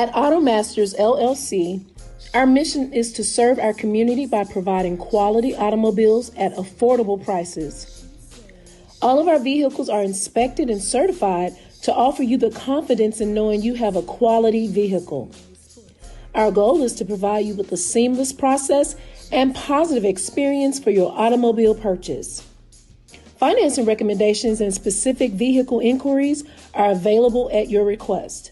At AutoMasters LLC, our mission is to serve our community by providing quality automobiles at affordable prices. All of our vehicles are inspected and certified to offer you the confidence in knowing you have a quality vehicle. Our goal is to provide you with a seamless process and positive experience for your automobile purchase. Financing recommendations and specific vehicle inquiries are available at your request.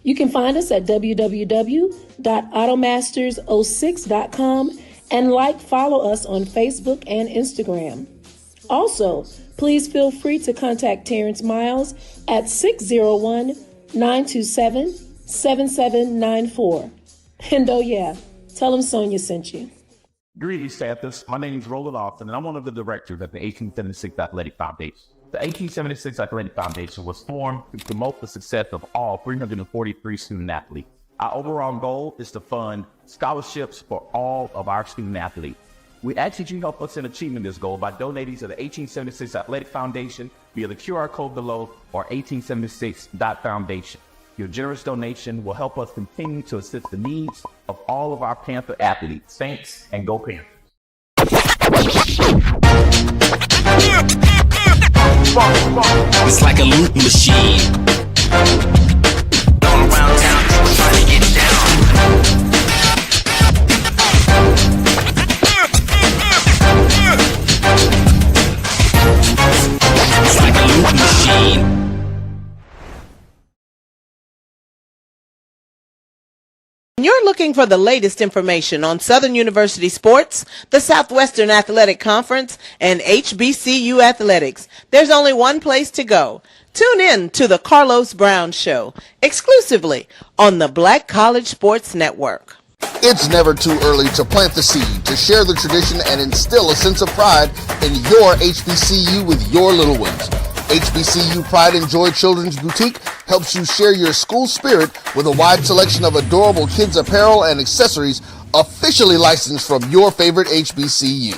You can find us at www.automasters06.com and follow us on Facebook and Instagram. Also, please feel free to contact Terrence Miles at 601-927-7794. And oh yeah, tell him Sonia sent you. Greetings, Santhus. My name is Roland Austin, and I'm one of the directors at the 1876 Athletic Foundation. The 1876 Athletic Foundation was formed to promote the success of all 343 student athletes. Our overall goal is to fund scholarships for all of our student athletes. We ask that you help us in achieving this goal by donating to the 1876 Athletic Foundation via the QR code below or 1876.foundation. Your generous donation will help us continue to assist the needs of all of our Panther athletes. Thanks, and go Panthers. It's like a loot machine. All around town, people trying to get down. It's like a loot machine. You're looking for the latest information on Southern University sports, the Southwestern Athletic Conference, and HBCU athletics. There's only one place to go. Tune in to the Carlos Brown Show, exclusively on the Black College Sports Network. It's never too early to plant the seed, to share the tradition, and instill a sense of pride in your HBCU with your little ones. HBCU Pride and Joy Children's Boutique helps you share your school spirit with a wide selection of adorable kids apparel and accessories officially licensed from your favorite HBCU.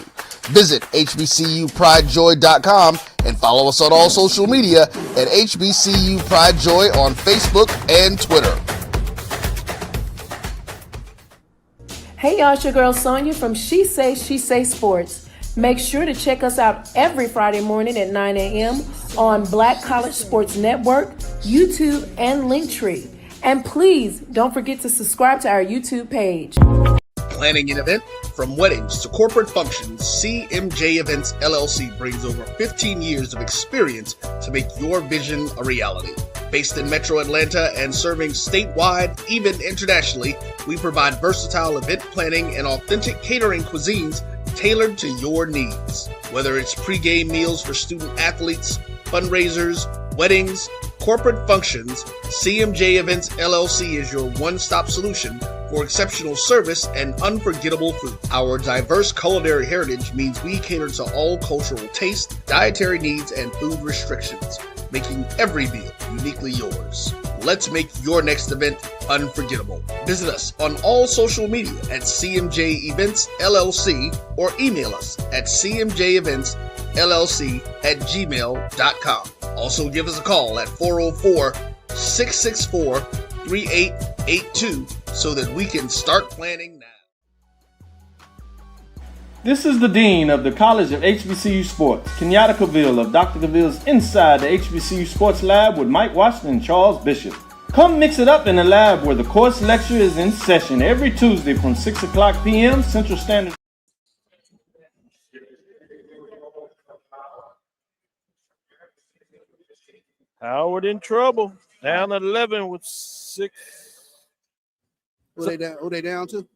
Visit hbcupridejoy.com and follow us on all social media at HBCU Pride Joy on Facebook and Twitter. Hey y'all, it's your girl Sonia from She Say Sports. Make sure to check us out every Friday morning at 9 a.m. on Black College Sports Network, YouTube, and Linktree. And please don't forget to subscribe to our YouTube page. Planning an event? From weddings to corporate functions, CMJ Events LLC brings over 15 years of experience to make your vision a reality. Based in Metro Atlanta and serving statewide, even internationally, we provide versatile event planning and authentic catering cuisines tailored to your needs. Whether it's pre-game meals for student athletes, fundraisers, weddings, corporate functions, CMJ Events LLC is your one-stop solution for exceptional service and unforgettable food. Our diverse culinary heritage means we cater to all cultural tastes, dietary needs, and food restrictions, making every meal uniquely yours. Let's make your next event unforgettable. Visit us on all social media at CMJ Events LLC or email us at cmjeventsllc@gmail.com. Also give us a call at 404-664-3882 so that we can start planning now. This is the Dean of the College of HBCU Sports, Kenyatta Cavil of Dr. Cavil's Inside the HBCU Sports Lab with Mike Washington and Charles Bishop. Come mix it up in the lab where the course lecture is in session every Tuesday from 6 o'clock p.m. Central Standard. Howard in trouble. Down at 11 with 6. Who they down to?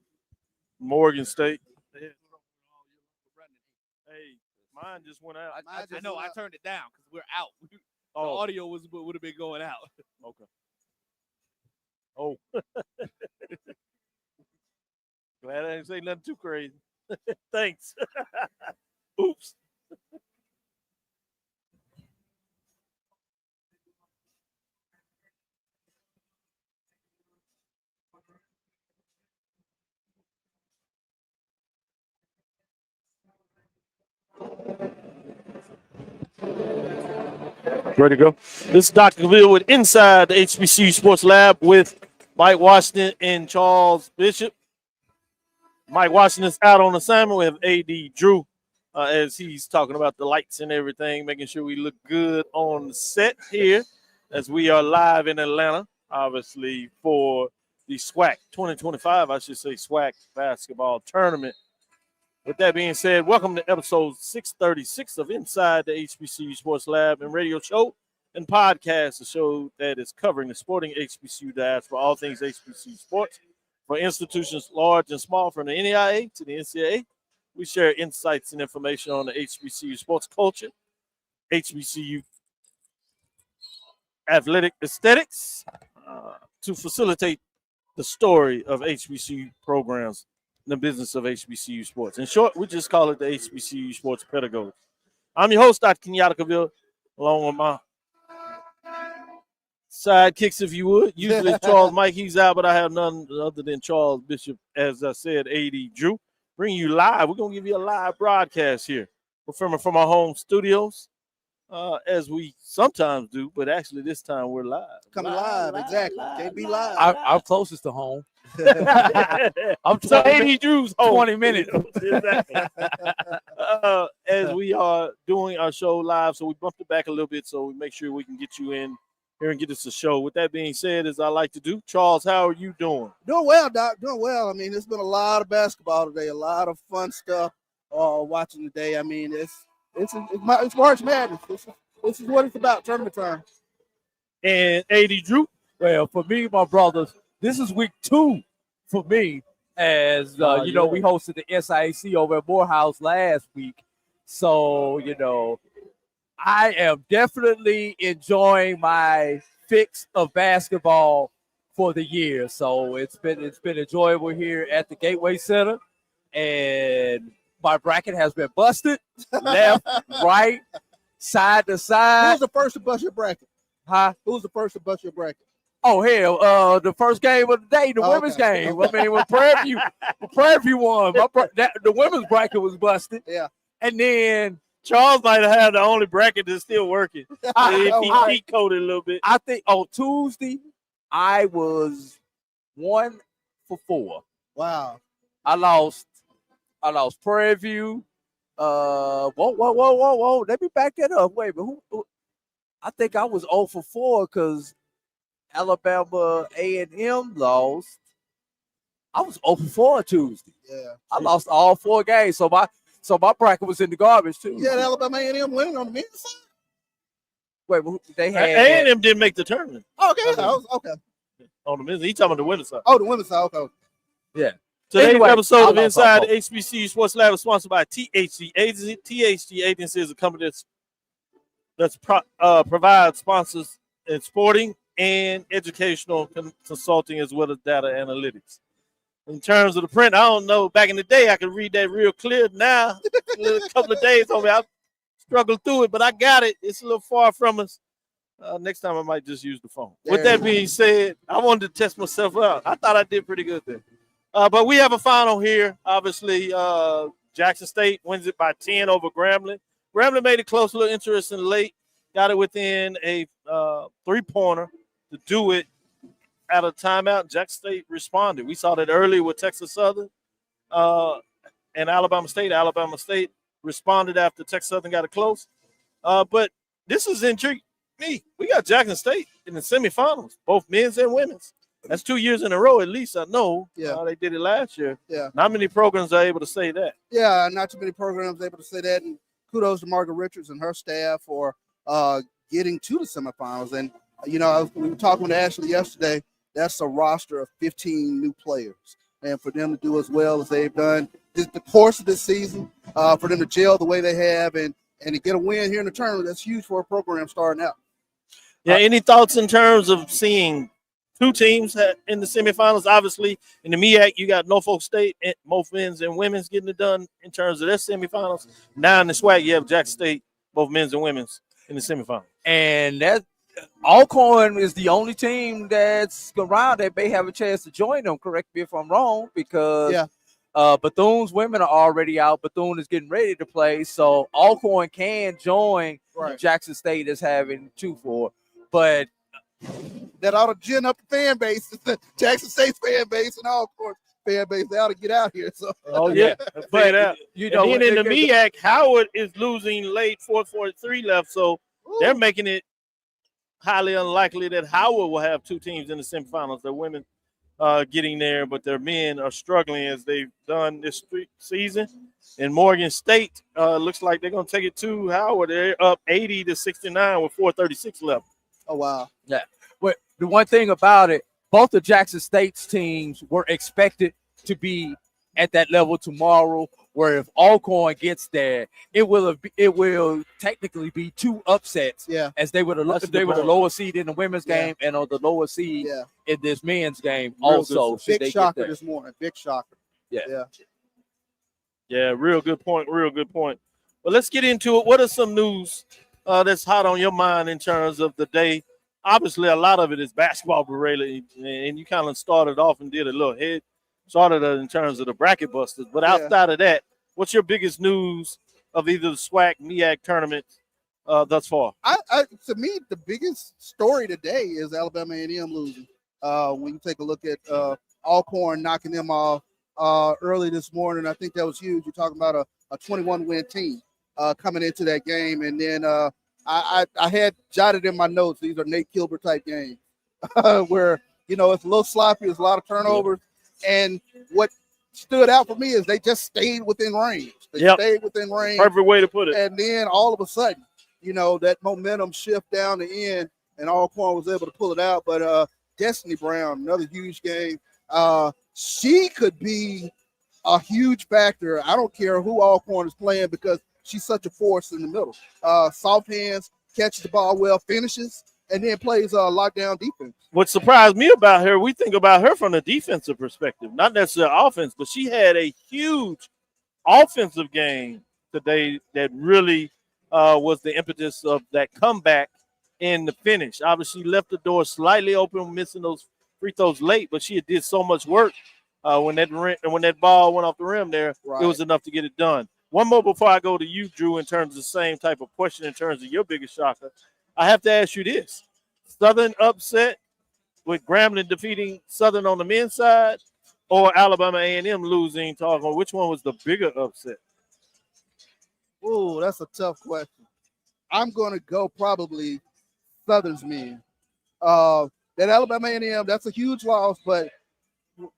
Morgan State. Hey, mine just went out. I know. I turned it down because we're out. Oh. The audio would have been going out. Okay. Oh. Glad I didn't say nothing too crazy. Thanks. Oops. Ready to go? This is Dr. Cavil with Inside the HBCU Sports Lab with Mike Washington and Charles Bishop. Mike Washington's out on assignment. We have AD Drew as he's talking about the lights and everything, making sure we look good on the set here as we are live in Atlanta, obviously, for the SWAC 2025, I should say, SWAC Basketball Tournament. With that being said, welcome to episode 636 of Inside the HBCU Sports Lab and Radio Show and Podcast, a show that is covering the sporting HBCU diaspora, all things HBCU sports, for institutions large and small, from the NAIA to the NCAA. We share insights and information on the HBCU sports culture, HBCU athletic aesthetics, to facilitate the story of HBCU programs and the business of HBCU sports. In short, we just call it the HBCU sports pedagogy. I'm your host, Dr. Kenyatta Cavil, along with my sidekicks, if you would. Usually Charles Mike, he's out, but I have none other than Charles Bishop, as I said, AD Drew. Bring you live. We're going to give you a live broadcast here. We're filming from our home studios, as we sometimes do, but actually this time we're live. Coming live, exactly. Can't be live. I'm closest to home. I'm so AD Drew's home. 20 minutes. As we are doing our show live, so we bumped it back a little bit so we make sure we can get you in here and get us a show. With that being said, as I like to do, Charles, how are you doing? Doing well, Doc. Doing well. I mean, it's been a lot of basketball today, a lot of fun stuff watching today. I mean, it's March Madness. This is what it's about, tournament time. And AD Drew? Well, for me, my brothers, this is week 2 for me, as we hosted the SIAC over at Morehouse last week. So, I am definitely enjoying my fix of basketball for the year. So it's been enjoyable here at the Gateway Center, and my bracket has been busted left, right, side to side. Who's the first to bust your bracket? Huh? Who's the first to bust your bracket? Oh hell, the first game of the day, the women's game. Okay. I mean, when Prairie View won, the women's bracket was busted. Yeah, and then Charles might have had the only bracket that's still working. He cheat coded a little bit. I think on Tuesday, I was 1 for 4. Wow. I lost Prairie View. Whoa. Let me back that up. Wait, but who? I think I was 0 for 4 because Alabama A&M lost. I was 0 for 4 on Tuesday. Yeah. I lost all 4 games. So my bracket was in the garbage too. Yeah, Alabama A&M winning on the men's side. Wait, they had A&M didn't make the tournament. Okay, okay. On the men's, he's talking about the women's side. Oh, the women's side. Okay. Yeah. Today's episode of Inside the HBCU Sports Lab is sponsored by THG Agency. THG Agency is a company that provides sponsors in sporting and educational consulting, as well as data analytics. In terms of the print, I don't know. Back in the day, I could read that real clear. Now, a couple of days over, I struggled through it, but I got it. It's a little far from us. Next time, I might just use the phone. With that being said, I wanted to test myself out. I thought I did pretty good there. But we have a final here. Obviously, Jackson State wins it by 10 over Grambling. Grambling made it close, a little interesting late. Got it within a 3-pointer to do it at a timeout. Jackson State responded. We saw that earlier with Texas Southern and Alabama State. Alabama State responded after Texas Southern got it close. But this is intriguing me. We got Jackson State in the semifinals, both men's and women's. That's 2 years in a row, at least I know. Yeah. They did it last year. Yeah. Not many programs are able to say that. Yeah, not too many programs able to say that. And kudos to Margaret Richards and her staff for getting to the semifinals. And, we were talking with Ashley yesterday. That's a roster of 15 new players. And for them to do as well as they've done the course of this season, for them to gel the way they have and to get a win here in the tournament, that's huge for a program starting out. Yeah, any thoughts in terms of seeing 2 teams in the semifinals? Obviously, in the MEAC, you got Norfolk State, both men's and women's getting it done in terms of their semifinals. Now in the SWAC, you have Jackson State, both men's and women's in the semifinals. And that Alcorn is the only team that's around that may have a chance to join them. Correct me if I'm wrong, because Bethune's women are already out. Bethune is getting ready to play, so Alcorn can join Jackson State as having 2-4. But that ought to gin up the fan base, the Jackson State's fan base, and all, of course, fan base. They ought to get out here. So, oh yeah, but you know, and then in the MEAC, Howard is losing late, 4:43 left, so they're making it highly unlikely that Howard will have two teams in the semifinals. The women getting there, but their men are struggling as they've done this season. And Morgan State looks like they're going to take it to Howard. They're up 80-69 with 4:36 left. Oh, wow. Yeah. But the one thing about it, both the Jackson State's teams were expected to be at that level tomorrow, where if Alcorn gets there, it will technically be two upsets. Yeah. As they were the lower seed in the women's game and on the lower seed in this men's game also. Big shocker this morning. Big shocker. Yeah. Yeah, real good point. But let's get into it. What are some news that's hot on your mind in terms of the day? Obviously, a lot of it is basketball related, and you kind of started off and did a little head started in terms of the bracket busters. But outside of that, what's your biggest news of either the SWAC, MEAC tournament thus far? To me, the biggest story today is Alabama A&M losing. When you take a look at Alcorn knocking them off early this morning, I think that was huge. You're talking about a 21-win team coming into that game. And then I had jotted in my notes, these are Nate Kilbert type games where, you know, it's a little sloppy, there's a lot of turnovers. And what stood out for me is they just stayed within range. They stayed within range. Perfect way to put it. And then all of a sudden, you know, that momentum shift down the end, and Alcorn was able to pull it out. But Destiny Brown, another huge game. She could be a huge factor. I don't care who Alcorn is playing because she's such a force in the middle. Soft hands, catches the ball well, finishes, and then plays lockdown defense. What surprised me about her, we think about her from a defensive perspective, not necessarily offense, but she had a huge offensive game today that really was the impetus of that comeback in the finish. Obviously, left the door slightly open, missing those free throws late, but she did so much work when that ball went off the rim there. It was enough to get it done. One more before I go to you, Drew, in terms of the same type of question in terms of your biggest shocker. I have to ask you this. Southern upset with Grambling defeating Southern on the men's side, or Alabama A&M losing to Alcorn? Which one was the bigger upset? Oh, that's a tough question. I'm going to go probably Southern's men. That Alabama A&M, that's a huge loss, but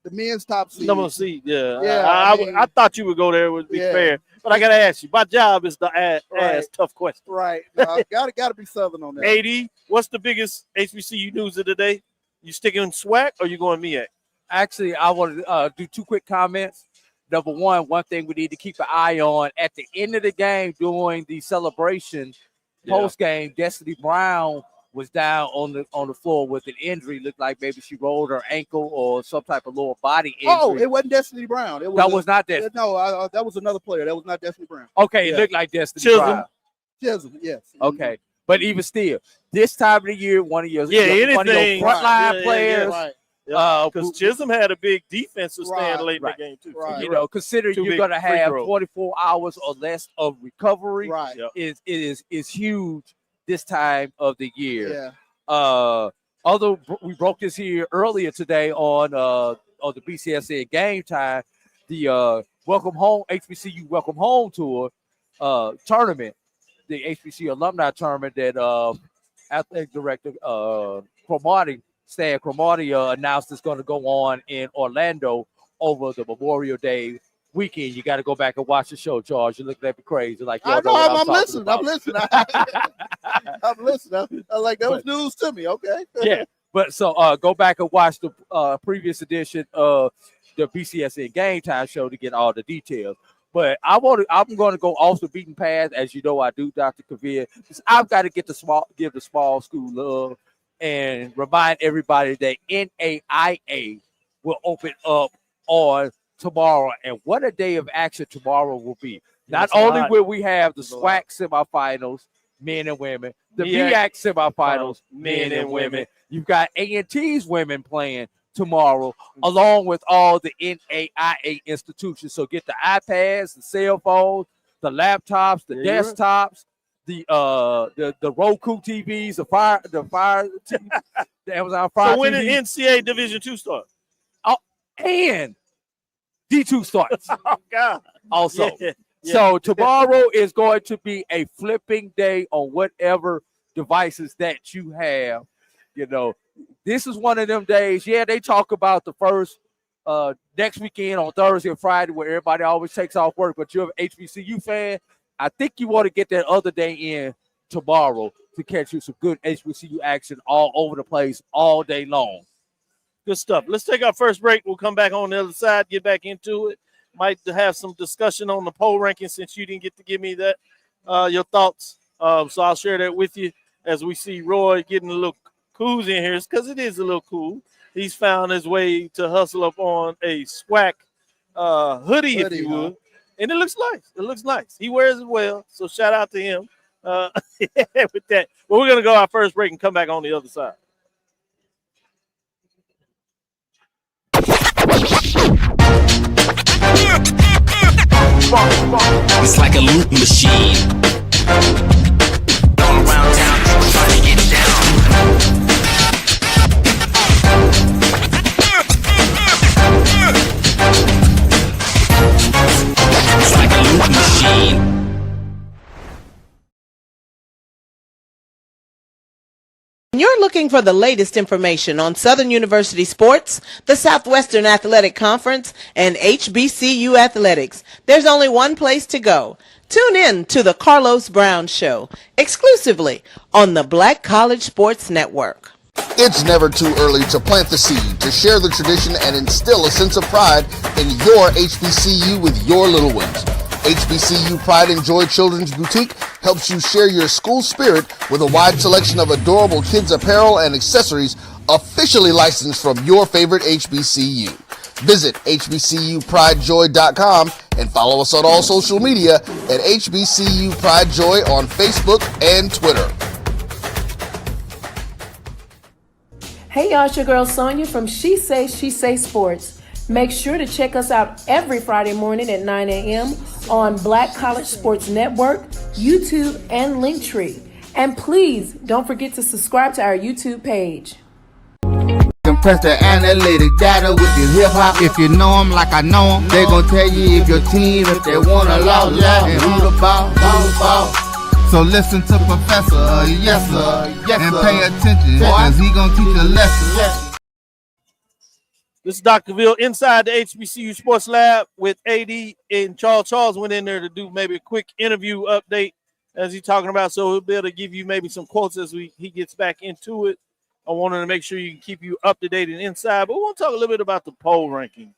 the men's top seed. Number seed, I thought you would go there. Would be fair, but I got to ask you. My job is to ask tough questions. Right. Got to be Southern on that. 80. What's the biggest HBCU news of the day? You sticking SWAC or you going MEAC? Actually, I want to do two quick comments. Number one thing we need to keep an eye on at the end of the game during the celebration post game. Destiny Brown was down on the floor with an injury. Looked like maybe she rolled her ankle or some type of lower body injury. Oh, it wasn't Destiny Brown. That was not Destiny. No, that was another player. That was not Destiny Brown. Okay, it looked like Destiny Brown. Chisholm, yes. Okay, but even still, this time of the year, one of your frontline players. Because Chisholm had a big defensive stand late in the game too. You know, considering you're going to have 24 hours or less of recovery, is huge this time of the year. Although we broke this here earlier today on the BCSN Game Time, the Welcome Home HBCU Welcome Home Tour tournament, the HBCU alumni tournament that athletic director Stan Cromartie announced is going to go on in Orlando over the Memorial Day weekend. You got to go back and watch the show, Charles. You're looking at me crazy. Like, I'm listening. I'm listening. I'm listening. I'm like, that was news to me. Okay. Yeah. But so go back and watch the previous edition of the BCSN Game Time show to get all the details. But I'm going to go off the beaten path, as you know I do, Dr. Cavil. I've got to give the small school love and remind everybody that NAIA will open up on tomorrow. And what a day of action tomorrow will be. Not only will we have the SWAC semifinals, men and women, the MEAC semifinals, men and women. You've got A&T's women playing tomorrow, along with all the NAIA institutions. So get the iPads, the cell phones, the laptops, the desktops, the Roku TVs, the Fire TV, The Amazon Fire So when TV. did NCAA Division II start? Oh, and D2 starts. Oh, God. Also. Yeah. So tomorrow is going to be a flipping day on whatever devices that you have. You know, this is one of them days. Yeah, they talk about the first next weekend on Thursday and Friday where everybody always takes off work, but you're an HBCU fan. I think you want to get that other day in tomorrow to catch you some good HBCU action all over the place all day long. Good stuff. Let's take our first break. We'll come back on the other side, get back into it. Might have some discussion on the poll ranking since you didn't get to give me that, your thoughts. So I'll share that with you as we see Roy getting a little cool in here, because it is a little cool. He's found his way to hustle up on a SWAC hoodie, if you would. And it looks nice. It looks nice. He wears it well. So shout out to him with that. Well, we're going to go our first break and come back on the other side. It's like a loot machine. Going around town trying to get down. It's like a loot machine. You're looking for the latest information on Southern University sports, the Southwestern Athletic Conference, and HBCU athletics. There's only one place to go. Tune in to the Carlos Brown Show, exclusively on the Black College Sports Network. It's never too early to plant the seed, to share the tradition, and instill a sense of pride in your HBCU with your little ones. HBCU Pride and Joy Children's Boutique helps you share your school spirit with a wide selection of adorable kids apparel and accessories officially licensed from your favorite HBCU. Visit hbcupridejoy.com and follow us on all social media at HBCU Pride Joy on Facebook and Twitter. Hey y'all, it's your girl Sonia from She Say Sports. Make sure to check us out every Friday morning at 9 a.m. on Black College Sports Network, YouTube, and Linktree. And please don't forget to subscribe to our YouTube page. Compress the analytic data with your hip hop. If you know them like I know them, they gon' tell you if your team, if they want to lose, and who the ball. So listen to Professor, yes sir, and pay attention, cause he gon' teach a lesson. This is Dr. Cavil inside the HBCU Sports Lab with AD and Charles. Charles went in there to do maybe a quick interview update as he's talking about, so he'll be able to give you maybe some quotes as he gets back into it. I wanted to make sure you can keep you up to date and inside, but we want to talk a little bit about the poll rankings.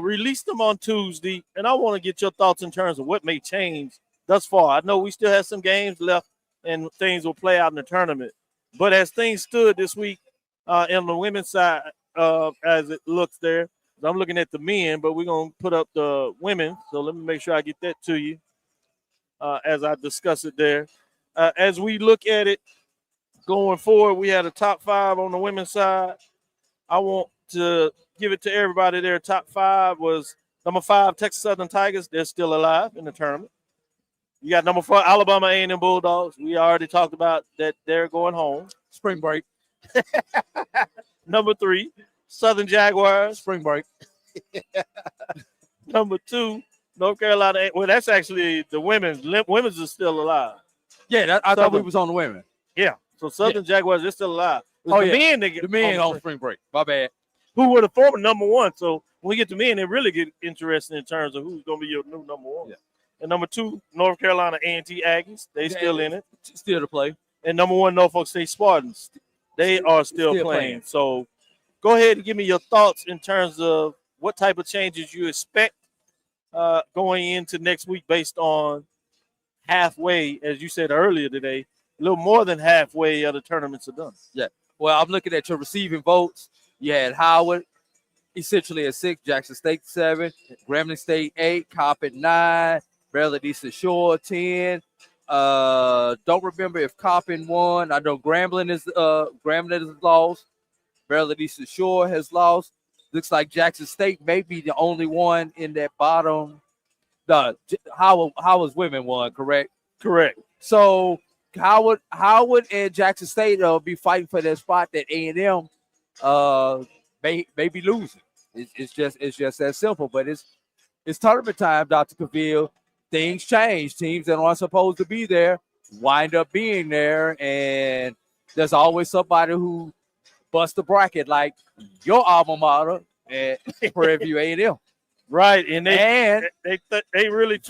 Released them on Tuesday, and I want to get your thoughts in terms of what may change thus far. I know we still have some games left and things will play out in the tournament, but as things stood this week on the women's side, as it looks there, I'm looking at the men, but we're going to put up the women. So let me make sure I get that to you as I discuss it there. As we look at it going forward, we had a top 5 on the women's side. I want to give it to everybody there. Top 5 was number 5, Texas Southern Tigers. They're still alive in the tournament. You got number 4, Alabama A&M Bulldogs. We already talked about that they're going home. Spring break. Number 3, Southern Jaguars. Spring break. Number 2, North Carolina. Well, that's actually the women's. Women's is still alive. Yeah, I thought we was on the women. Yeah. So Southern Jaguars, they're still alive. The men on spring break. My bad. Who were the former number 1. So when we get to men, it really get interesting in terms of who's going to be your new number 1. Yeah. And number 2, North Carolina A&T Aggies. They still in it. Still to play. And number 1, Norfolk State Spartans. They are still playing. So go ahead and give me your thoughts in terms of what type of changes you expect going into next week based on halfway, as you said earlier today, a little more than halfway of the tournaments are done. Yeah. Well, I'm looking at your receiving votes. You had Howard essentially at 6, Jackson State 7, Grambling State 8, Coppin 9, Maryland Eastern Shore 10. Don't remember if Coppin won. I know Grambling is lost. Maryland Eastern Shore has lost. Looks like Jackson State may be the only one in that bottom. Howard's women won, correct? Correct. So Howard and Jackson State will be fighting for that spot that A&M may be losing. It's just that simple. But it's tournament time, Dr. Cavil. Things change. Teams that aren't supposed to be there wind up being there, and there's always somebody who busts the bracket, like your alma mater at Prairie View A&M. Right, and they really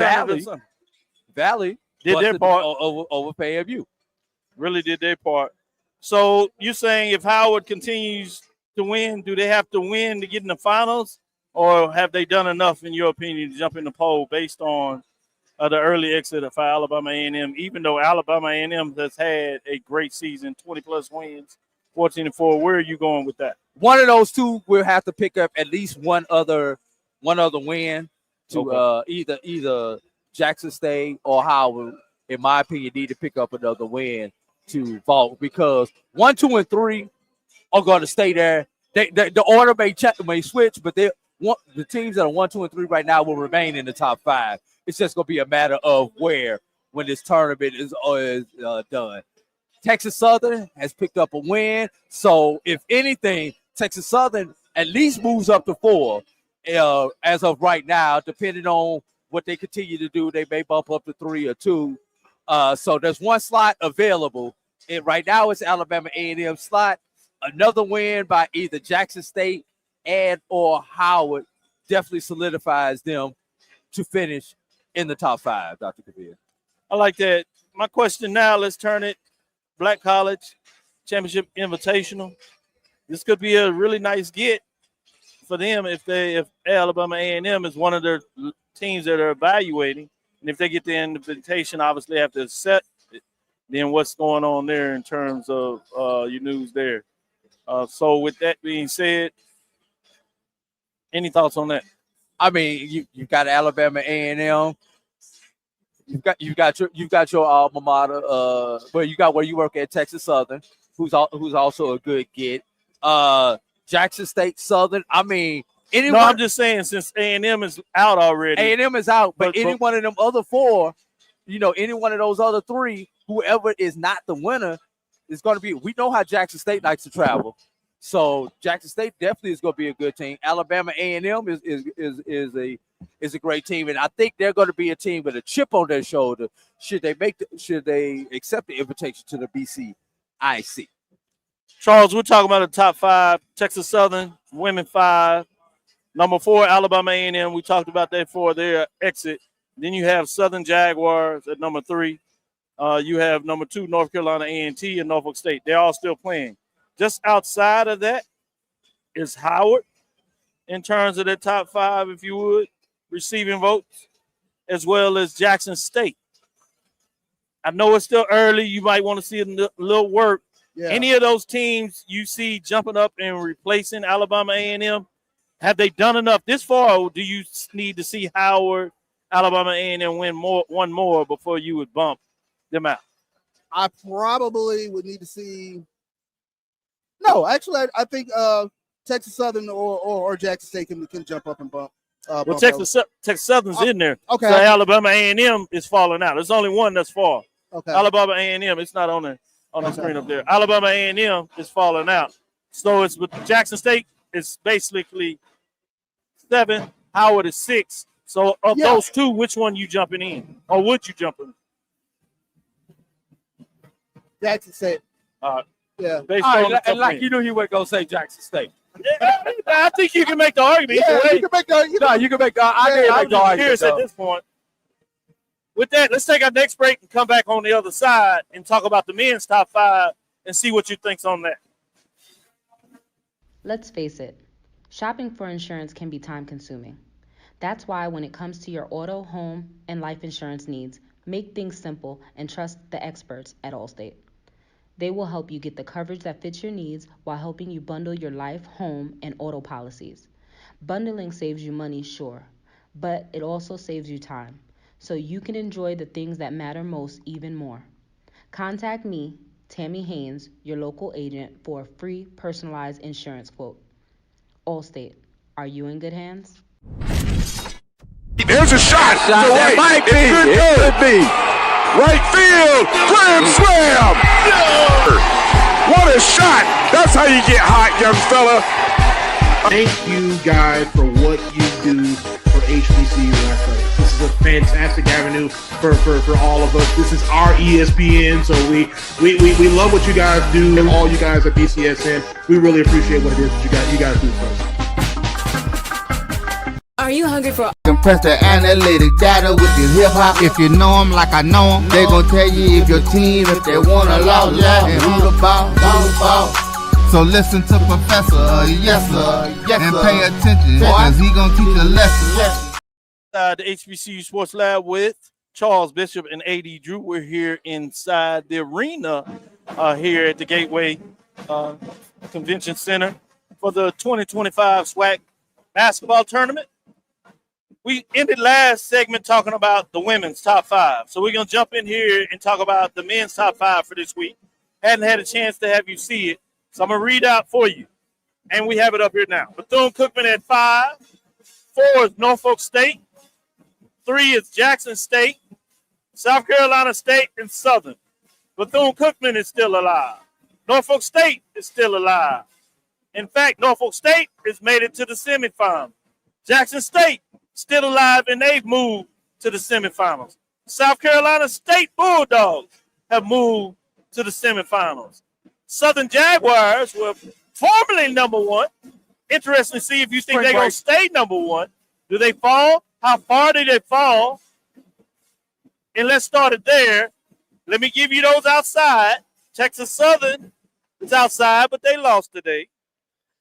Valley did their part over FAMU. Really did their part. So you're saying if Howard continues to win, do they have to win to get in the finals, or have they done enough, in your opinion, to jump in the poll based on the early exit for Alabama A&M? Even though Alabama A&M has had a great season, 20-plus wins, 14-4. Where are you going with that? One of those two will have to pick up at least one other win to either Jackson State or Howard, in my opinion, need to pick up another win to vault, because 1, 2, and 3 are going to stay there. The order may switch, but the teams that are 1, 2, and 3 right now will remain in the top 5. It's just going to be a matter of where when this tournament is done. Texas Southern has picked up a win, so if anything, Texas Southern at least moves up to 4 as of right now. Depending on what they continue to do, they may bump up to 3 or 2. So there's one slot available, and right now it's Alabama A&M slot. Another win by either Jackson State and or Howard definitely solidifies them to finish in the top 5, Dr. Cavil. I like that. My question now, let's turn it Black College Championship Invitational. This could be a really nice get for them if Alabama A&M is one of their teams that are evaluating. And if they get the invitation, obviously have to accept it. Then what's going on there in terms of your news there? So with that being said, any thoughts on that? I mean, you've got Alabama A&M. You've got your alma mater. Where you work at, Texas Southern, who's also a good get. Jackson State Southern. I mean, anyone. No, I'm just saying, since A&M is out already. A&M is out, but any one of them other 4, any one of those other 3, whoever is not the winner is going to be. We know how Jackson State likes to travel, so Jackson State definitely is going to be a good team. Alabama A&M is a great team, and I think they're going to be a team with a chip on their shoulder should they accept the invitation to the BCIC. Charles, we're talking about the top 5. Texas Southern, women 5. Number 4, Alabama A&M. We talked about that for their exit. Then you have Southern Jaguars at number 3. You have number 2, North Carolina A&T and Norfolk State. They're all still playing. Just outside of that is Howard in terms of the top 5, if you would, receiving votes, as well as Jackson State. I know it's still early. You might want to see a little work. Yeah. Any of those teams you see jumping up and replacing Alabama A&M, have they done enough this far, or do you need to see Howard, Alabama A&M win one more before you would bump them out? I probably would need to see. No, actually, I think Texas Southern or Jackson State can jump up and bump. Well, Texas Southern's in there. Okay. So Alabama A&M is falling out. There's only one that's fall. Okay. Alabama A&M. It's not on the screen up there. Alabama A&M is falling out. So it's with Jackson State. It's basically 7. Howard is 6. So of those 2, which one you jumping in, or would you jump in? Jackson State. Yeah. Like you knew he wasn't gonna say Jackson State. I think you can make the argument. Yeah, you can make the argument. No, you can make the argument. I'm just curious at this point. With that, let's take our next break and come back on the other side and talk about the men's top 5 and see what you think's on that. Let's face it, shopping for insurance can be time-consuming. That's why when it comes to your auto, home, and life insurance needs, make things simple and trust the experts at Allstate. They will help you get the coverage that fits your needs while helping you bundle your life, home, and auto policies. Bundling saves you money, sure, but it also saves you time, so you can enjoy the things that matter most even more. Contact me, Tammy Haynes, your local agent, for a free personalized insurance quote. Allstate, are you in good hands? There's a shot. It could be. Right field. Grand slam. What a shot. That's how you get hot, young fella. Thank you, guys, for what you do for HBCU athletics. This is a fantastic avenue for all of us. This is our ESPN, so we love what you guys do, and all you guys at BCSN. We really appreciate what it is that you guys do for us. Are you hungry for compress the analytic data with your hip hop? If you know them like I know them, they gon' tell you if your team, if they wanna lose, and who the ball. So listen to Professor, yes sir, and pay attention, cause he gon' teach a lesson. The HBCU Sports Lab with Charles Bishop and AD Drew. We're here inside the arena here at the Gateway Convention Center for the 2025 SWAC Basketball Tournament. We ended last segment talking about the women's top 5. So we're going to jump in here and talk about the men's top 5 for this week. Hadn't had a chance to have you see it. So I'm going to read out for you. And we have it up here now. Bethune-Cookman at 5. 4 is Norfolk State. 3 is Jackson State. South Carolina State and Southern. Bethune-Cookman is still alive. Norfolk State is still alive. In fact, Norfolk State has made it to the semifinals. Jackson State still alive, and they've moved to the semifinals. South Carolina State Bulldogs have moved to the semifinals. Southern Jaguars were formerly number 1. Interesting to see if you think they're going to stay number 1. Do they fall? How far did they fall? And let's start it there. Let me give you those outside. Texas Southern is outside, but they lost today.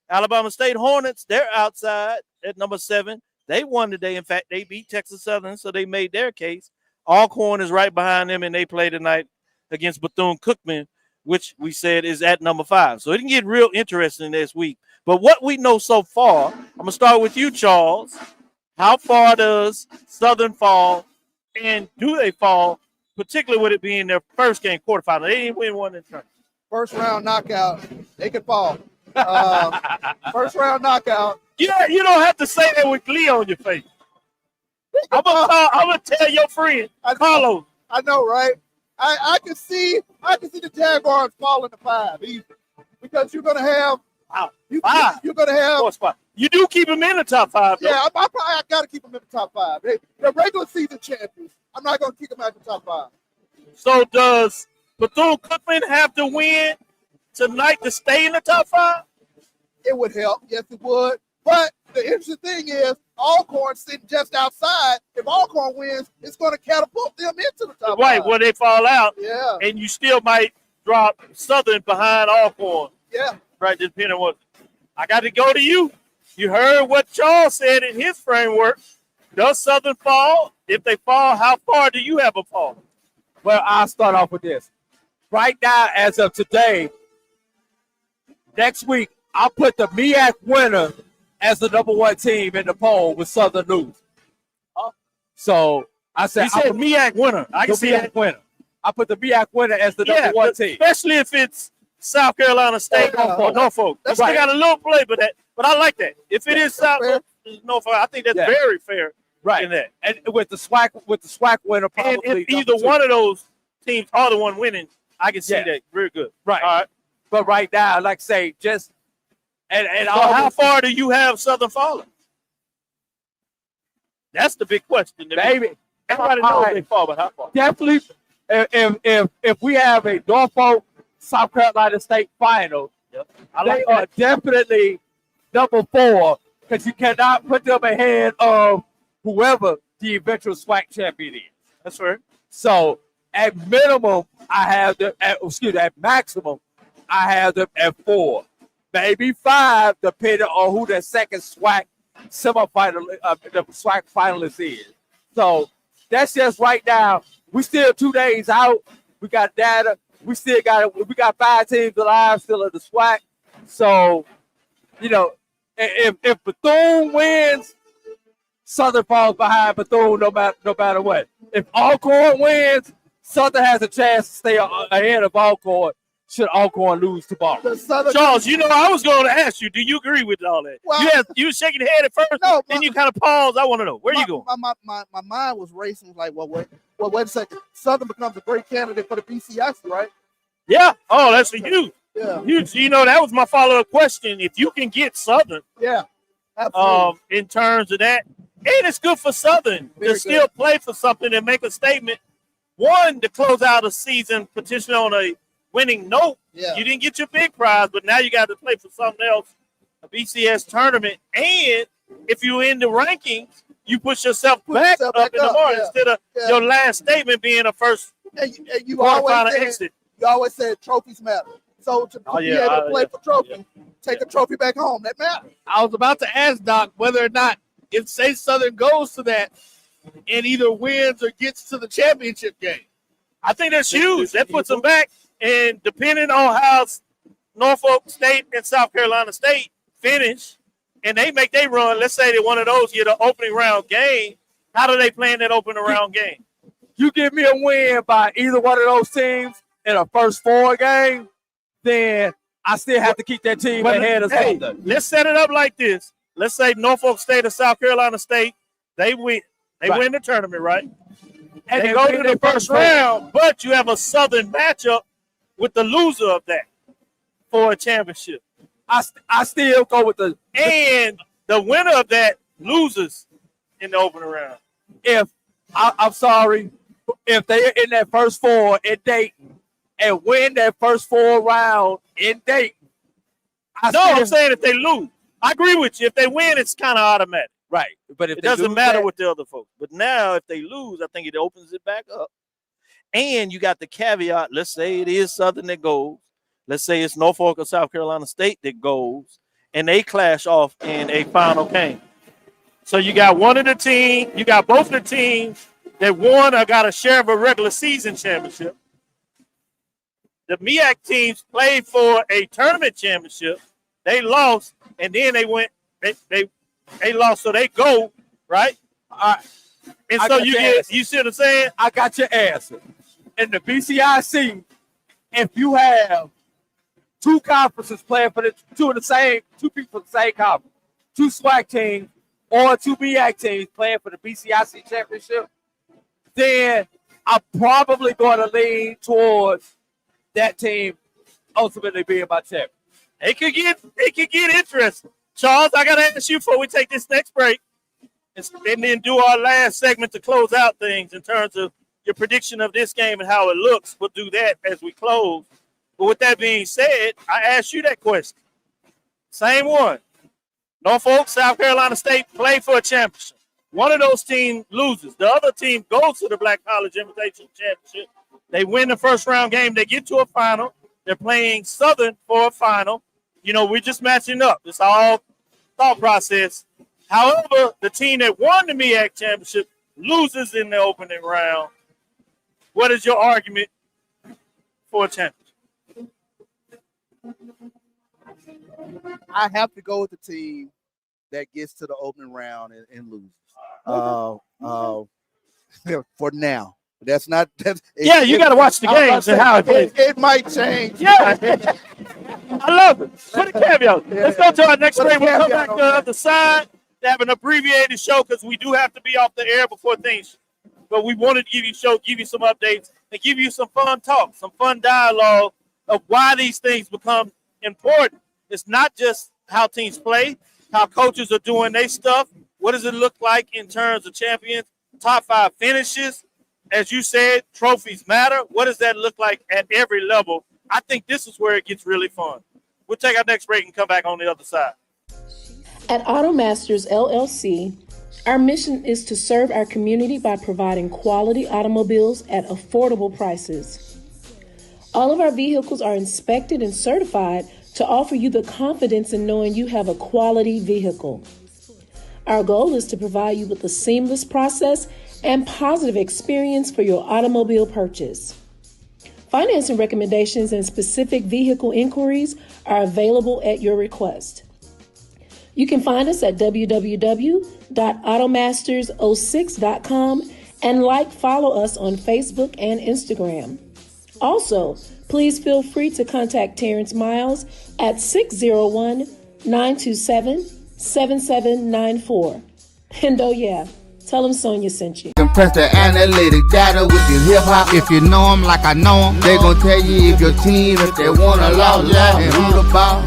Alabama State Hornets, they're outside at number 7. They won today. In fact, they beat Texas Southern, so they made their case. Alcorn is right behind them, and they play tonight against Bethune-Cookman, which we said is at number 5. So it can get real interesting this week. But what we know so far, I'm going to start with you, Charles. How far does Southern fall, and do they fall, particularly with it being their first game quarterfinal? They didn't win one in turn. First round knockout, they could fall. First round knockout. Yeah, you don't have to say that with glee on your face. I'm gonna tell your friend Carlos. I know, right? I can see the Jaguars falling to 5 easy, because you're gonna have you're gonna have. You do keep them in the top 5. Though. Yeah, I gotta keep them in the top 5. They're regular season champions. I'm not gonna keep them out the top 5. So does Bethune-Cookman have to win tonight to stay in the top 5? It would help. Yes, it would. But the interesting thing is, Alcorn sitting just outside. If Alcorn wins, it's going to catapult them into the top 5. Right, when they fall out. Yeah. And you still might drop Southern behind Alcorn. Yeah. Right, depending on what. I got to go to you. You heard what Charles said in his framework. Does Southern fall? If they fall, how far do you have a fall? Well, I'll start off with this. Right now, as of today, next week, I'll put the MEAC winner as the number 1 team in the poll with Southern lose. So I said, he said MEAC winner. I can see that winner. I put the MEAC winner as the number 1 team, especially if it's South Carolina State or Norfolk. They still got a little play, but I like that. If it is South Norfolk, I think that's very fair. Right. In that. And with the SWAC winner, probably. And if either one of those teams are the one winning, I can see that very good. Right. All right. But right now, like I say, just and so how far do you have Southern falling? That's the big question. Baby, everybody knows they fall, but how far? Definitely, if we have a Norfolk South Carolina State final, they are definitely number 4, because you cannot put them ahead of whoever the eventual SWAC champion is. That's right. So at minimum, I have them. At maximum, I have them at 4. Maybe 5, depending on who the second SWAC semifinal, the SWAC finalist is. So that's just right now. We still 2 days out. We got data. We got 5 teams alive still in the SWAC. So, if Bethune wins, Southern falls behind Bethune no matter what. If Alcorn wins, Southern has a chance to stay ahead of Alcorn. Should Alcorn lose tomorrow? Charles, I was going to ask you, do you agree with all that? Well, you were shaking your head at first, then you kind of paused. I want to know. Where are you going? My mind was racing. Like, well, well, wait a second. Southern becomes a great candidate for the BCIC, right? Yeah. Oh, that's a huge. Yeah. Huge. You know, that was my follow-up question. If you can get Southern, yeah, absolutely. In terms of that, and it's good for Southern to still play for something and make a statement. One, to close out a season potentially on a winning note. Yeah. You didn't get your big prize, but now you got to play for something else, a BCS tournament. And if you're in the rankings, you push yourself back up in the mark instead of your last statement being a first you always said, exit. You always said trophies matter. So to be able to play for trophy, take a trophy back home, that matters. I was about to ask Doc whether or not, if say Southern goes to that and either wins or gets to the championship game. I think that's huge. That puts them back, and depending on how Norfolk State and South Carolina State finish, and they make their run, let's say that one of those get an opening round game, how do they plan that opening round game? You give me a win by either one of those teams in a first 4 game, then I still have to keep that team ahead of Southern. Let's set it up like this. Let's say Norfolk State or South Carolina State, they win. They win the tournament, right? And they go to the first round, but you have a Southern matchup with the loser of that for a championship. I still go with and the winner of that loses in the opening round. I'm sorry, if they're in that first 4 in Dayton and win that first 4 round in Dayton. I'm saying if they lose. I agree with you. If they win, it's kind of automatic. Right. But if it doesn't matter with the other folks. But now if they lose, I think it opens it back up. And you got the caveat. Let's say it is Southern that goes. Let's say it's Norfolk or South Carolina State that goes. And they clash off in a final game. So you got one of the teams, you got both the teams that won or got a share of a regular season championship. The MEAC teams played for a tournament championship. They lost, and then they went. They lost, so they go right. And so you see what I'm saying? I got your answer. In the BCIC, if you have 2 conferences playing for two people from the same conference, 2 SWAC teams or 2 MEAC teams playing for the BCIC championship, then I'm probably going to lean towards that team ultimately being my champion. It could get interesting. Charles, I got to ask you before we take this next break and then do our last segment to close out things in terms of your prediction of this game and how it looks. We'll do that as we close. But with that being said, I asked you that question. Same one. Norfolk, South Carolina State play for a championship. One of those teams loses. The other team goes to the Black College Invitational Championship. They win the first round game. They get to a final. They're playing Southern for a final. You know, we're just matching up. It's all thought process. However, the team that won the MEAC championship loses in the opening round. What is your argument for a championship? I have to go with the team that gets to the opening round and loses. For now. That's not. You got to watch the games and how it plays. It might change. Yeah. I love it. Put a caveat. Let's go to our next break. We'll come back to the other side to have an abbreviated show because we do have to be off the air before things. But we wanted to give you some updates, and give you some fun talk, some fun dialogue of why these things become important. It's not just how teams play, how coaches are doing their stuff. What does it look like in terms of champions, top 5 finishes? As you said, trophies matter. What does that look like at every level? I think this is where it gets really fun. We'll take our next break and come back on the other side. At AutoMasters LLC, our mission is to serve our community by providing quality automobiles at affordable prices. All of our vehicles are inspected and certified to offer you the confidence in knowing you have a quality vehicle. Our goal is to provide you with a seamless process and positive experience for your automobile purchase. Financing recommendations and specific vehicle inquiries are available at your request. You can find us at www.automasters06.com and follow us on Facebook and Instagram. Also, please feel free to contact Terrence Miles at 601-927-7794. And tell him Sonia sent you. compress the analytic data with your hip hop. If you know them like I know them, they gon' tell you if your team, if they wanna lose, and who the ball.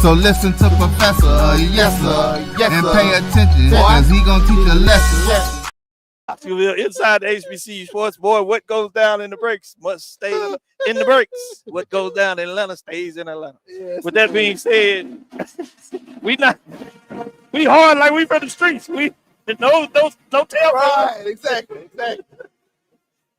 So listen to Professor, yes sir, and pay attention, cause he gon' teach a lesson. Inside the HBCU sports, boy, what goes down in the breaks must stay in the breaks. What goes down in Atlanta stays in Atlanta. Yes. With that being said, we hard like we from the streets. We no tell. Right, exactly.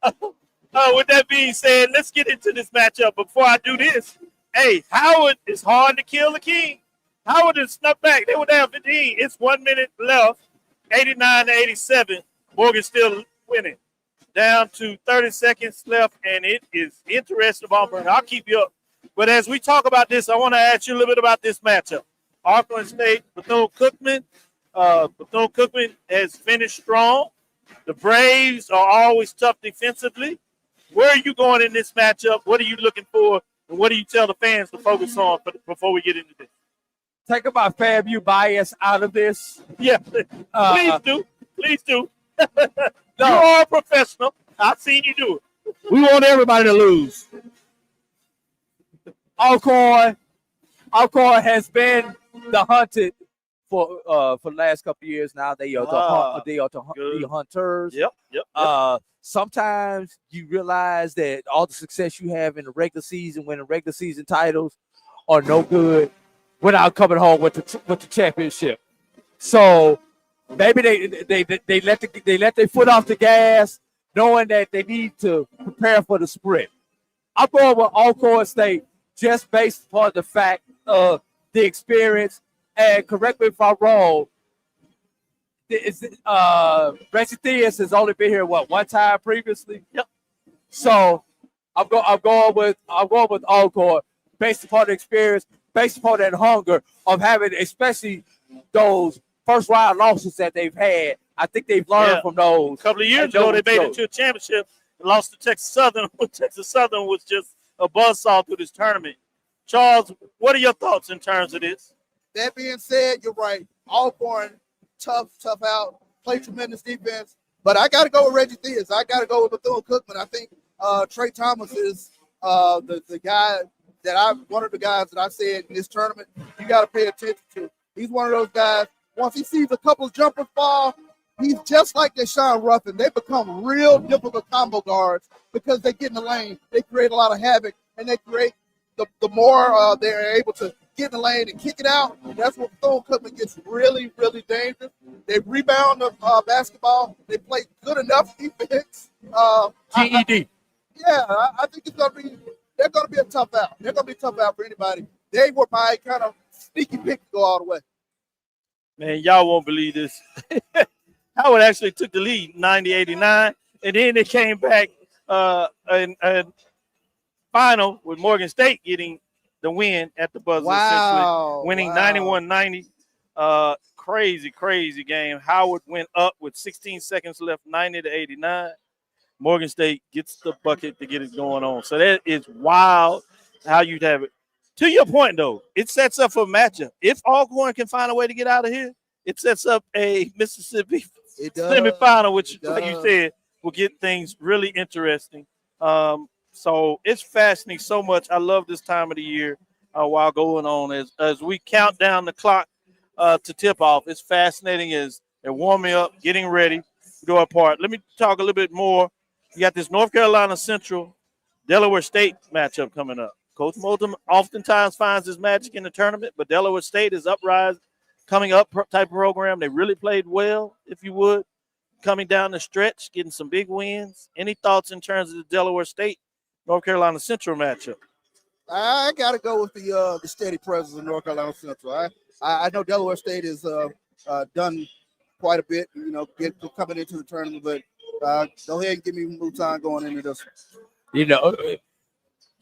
With that being said, let's get into this matchup. Before I do this, hey, Howard is hard to kill the king. Howard is snuck back. They were down 15. It's 1 minute left, 89-87. Morgan still winning. Down to 30 seconds left, and it is interesting, Auburn. I'll keep you up. But as we talk about this, I want to ask you a little bit about this matchup. Auckland State, Bethune-Cookman. Bethune-Cookman has finished strong. The Braves are always tough defensively. Where are you going in this matchup? What are you looking for? And what do you tell the fans to focus on before we get into this? Take my FAMU bias out of this. Yeah, please do. You are a professional. I've seen you do it. We want everybody to lose. Alcorn has been the hunted for the last couple of years now. They are the hunters. Yep. Sometimes you realize that all the success you have in the regular season, winning regular season titles, are no good without coming home with the championship. So maybe they let their foot off the gas, knowing that they need to prepare for the sprint. I'm going with Alcorn State just based upon the fact of the experience. And correct me if I'm wrong, Reggie Theus has only been here one time previously. Yep. So I'm going with Alcorn based upon the experience, based upon that hunger of having, especially those first round losses that they've had. I think they've learned from those. A couple of years ago, they made it to a championship and lost to Texas Southern. Texas Southern was just a buzzsaw through this tournament. Charles, what are your thoughts in terms of this? That being said, you're right. Alcorn, tough out, play tremendous defense. But I got to go with Reggie Theus. I got to go with Bethune-Cookman. I think Trey Thomas is the guy one of the guys that I said in this tournament you got to pay attention to. He's one of those guys, once he sees a couple of jumpers fall, he's just like Deshaun Ruffin. They become real difficult combo guards because they get in the lane. They create a lot of havoc, and they create the more they're able to get in the lane and kick it out. That's what Bethune-Cookman gets really, really dangerous. They rebound the basketball. They play good enough defense. GED. I think they're going to be a tough out. They're going to be a tough out for anybody. They were my kind of sneaky pick to go all the way. Man, y'all won't believe this. Howard actually took the lead 90-89, and then they came back and final with Morgan State getting the win at the buzzer, essentially winning 91-90. Crazy game. Howard went up with 16 seconds left, 90-89. Morgan State gets the bucket to get it going on. So that is wild how you'd have it. To your point, though, it sets up for a matchup. If Alcorn can find a way to get out of here, it sets up a Mississippi semifinal, which, like you said, will get things really interesting. So it's fascinating so much. I love this time of the year while going on. As we count down the clock to tip off, it's fascinating as they're warming up, getting ready to go apart. Let me talk a little bit more. You got this North Carolina Central Delaware State matchup coming up. Coach Moulton oftentimes finds his magic in the tournament, but Delaware State is coming up type of program. They really played well, if you would, coming down the stretch, getting some big wins. Any thoughts in terms of the Delaware State North Carolina Central matchup? I got to go with the steady presence of North Carolina Central. I know Delaware State has done quite a bit, coming into the tournament, but go ahead and give me Mouton going into this.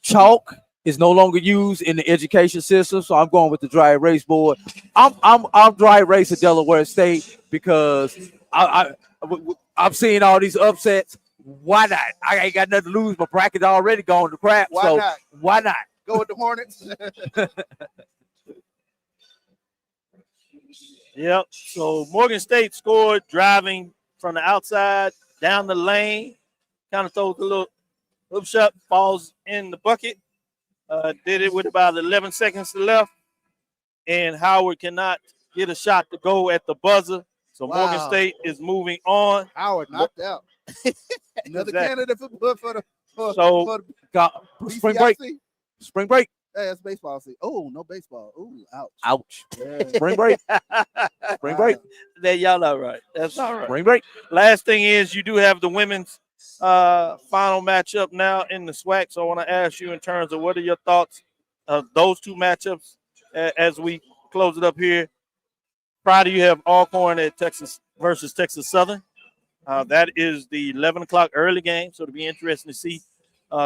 Chalk is no longer used in the education system, so I'm going with the dry erase board. I'm dry erase at Delaware State because I'm seeing all these upsets. Why not? I ain't got nothing to lose. My bracket's already going to crap. Why not? Go with the Hornets. Yep. So Morgan State scored driving from the outside down the lane, kind of throws a little hoop shot, falls in the bucket. Did it with about 11 seconds left, and Howard cannot get a shot to go at the buzzer. So Morgan State is moving on. Howard knocked out. Another candidate for the spring break. Spring break. Hey, that's baseball. Oh, no baseball. Ooh, ouch. Ouch. Yeah. Spring break. Spring break. That y'all all right. That's all right. Spring break. Last thing is you do have the women's final matchup now in the SWAC. So I want to ask you in terms of what are your thoughts of those two matchups as we close it up here. Friday, you have Alcorn at Texas versus Texas Southern. That is the 11 o'clock early game. So it'll be interesting to see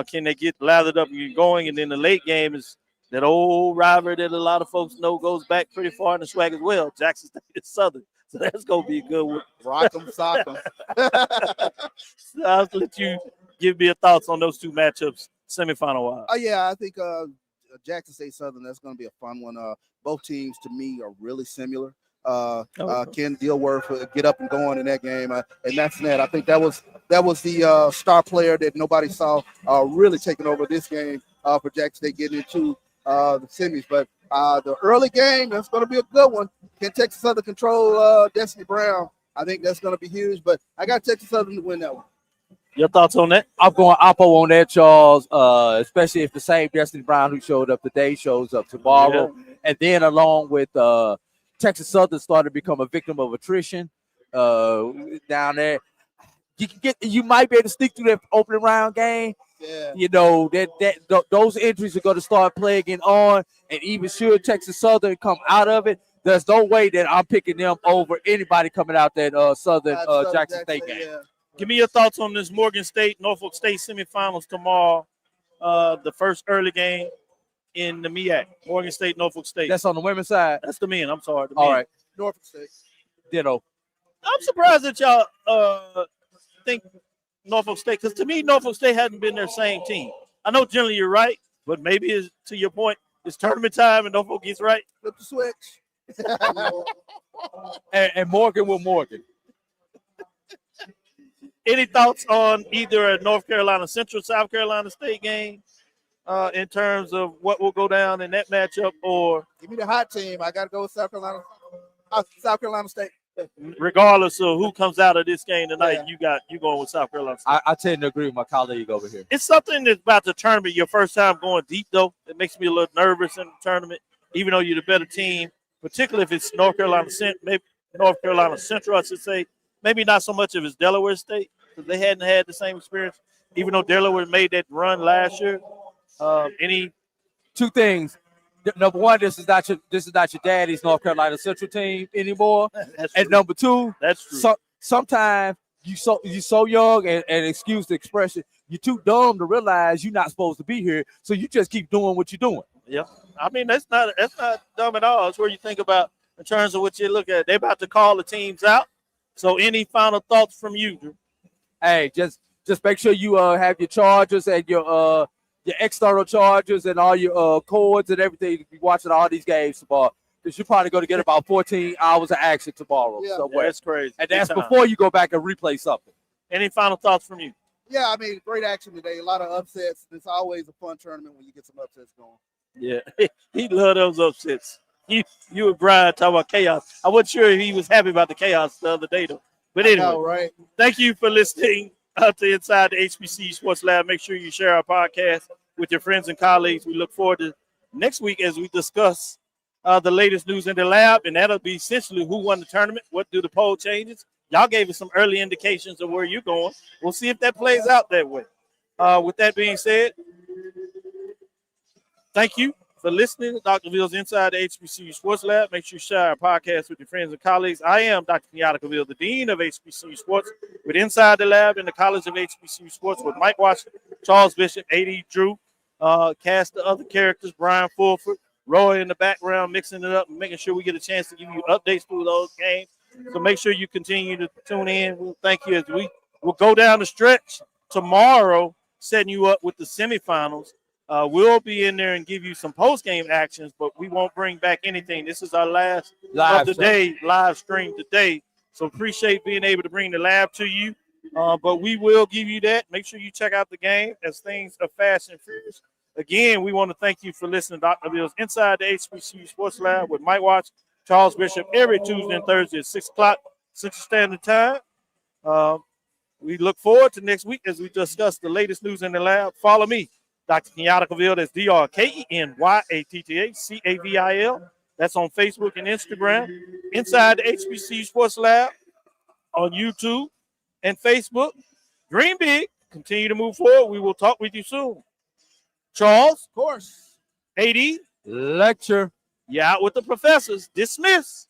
can they get lathered up and get going. And then the late game is that old rivalry that a lot of folks know goes back pretty far in the SWAC as well. Jackson State and Southern. So that's going to be a good one. Rock 'em, sock 'em. So I'll let you give me your thoughts on those two matchups, semifinal-wise. Oh, yeah, I think Jackson State Southern, that's going to be a fun one. Both teams, to me, are really similar. Ken Dilworth get up and going in that game, and that's net. I think that was the star player that nobody saw really taking over this game for Jackson State getting into the semis. But the early game, that's going to be a good one. Can Texas Southern control Destiny Brown? I think that's going to be huge. But I got Texas Southern to win that one. Your thoughts on that? I'm going Oppo on that, Charles, especially if the same Destiny Brown who showed up today shows up tomorrow. Yeah. And then along with Texas Southern started to become a victim of attrition down there. You might be able to sneak through that opening round game. Yeah. You know, those injuries are going to start plaguing on. And even should Texas Southern come out of it, there's no way that I'm picking them over anybody coming out that Southern Jackson State game. Yeah. Give me your thoughts on this Morgan State, Norfolk State semifinals tomorrow, the first early game in the MEAC. Morgan State, Norfolk State. That's on the women's side? That's the men. I'm sorry. All right. Norfolk State. Ditto. I'm surprised that y'all think Norfolk State, because to me, Norfolk State hasn't been their same team. I know generally you're right, but maybe it's, to your point, it's tournament time and Norfolk gets right. Flip the switch. and Morgan will Morgan. Any thoughts on either a North Carolina Central, South Carolina State game in terms of what will go down in that matchup? Or give me the hot team. I got to go with South Carolina State. Regardless of who comes out of this game tonight, you going with South Carolina State. I tend to agree with my colleague over here. It's something that's about the tournament. Your first time going deep, though, it makes me a little nervous in the tournament, even though you're the better team, particularly if it's North Carolina Central, I should say. Maybe not so much if it's Delaware State, because they hadn't had the same experience, even though Delaware made that run last year. Two things. Number one, this is not your daddy's North Carolina Central team anymore. And number two, that's true. Sometimes you so young and excuse the expression, you're too dumb to realize you're not supposed to be here. So you just keep doing what you're doing. Yeah, I mean that's not dumb at all. It's where you think about in terms of what you look at. They're about to call the teams out. So any final thoughts from you, Drew? Hey, just make sure you have your chargers and your external chargers and all your cords and everything. Be watching all these games tomorrow, because you're probably going to get about 14 hours of action tomorrow. Yeah, somewhere. That's crazy. And that's before you go back and replay something. Any final thoughts from you? Yeah, I mean, great action today. A lot of upsets. It's always a fun tournament when you get some upsets going. Yeah, he loved those upsets. You and Brian talking about chaos. I wasn't sure if he was happy about the chaos the other day, though. But anyway, I know, right? Thank you for listening to Inside the HBCU Sports Lab. Make sure you share our podcast with your friends and colleagues. We look forward to next week as we discuss the latest news in the lab, and that'll be essentially who won the tournament, what do the poll changes. Y'all gave us some early indications of where you're going. We'll see if that plays out that way. With that being said, thank you for listening to Dr. Cavill's Inside the HBCU Sports Lab. Make sure you share our podcast with your friends and colleagues. I am Dr. Kenyatta Cavil, the Dean of HBCU Sports, with Inside the Lab in the College of HBCU Sports with Mike Washington, Charles Bishop, A.D. Drew, cast the other characters, Brian Fulford, Roy in the background, mixing it up and making sure we get a chance to give you updates through those games. So make sure you continue to tune in. We'll thank you as we'll go down the stretch tomorrow, setting you up with the semifinals. We'll be in there and give you some post-game actions, but we won't bring back anything. This is our last of the day, live stream today. So appreciate being able to bring the lab to you. But we will give you that. Make sure you check out the game as things are fast and furious. Again, we want to thank you for listening to Dr. Bill's Inside the HBCU Sports Lab with Mike Watts, Charles Bishop, every Tuesday and Thursday at 6 o'clock Central Standard Time. We look forward to next week as we discuss the latest news in the lab. Follow me, Dr. Kenyatta Cavil. That's DrKenyattacavil. That's on Facebook and Instagram. Inside the HBCU Sports Lab on YouTube and Facebook. Dream big. Continue to move forward. We will talk with you soon. Charles. Of course. AD. Lecture. You out with the professors. Dismiss.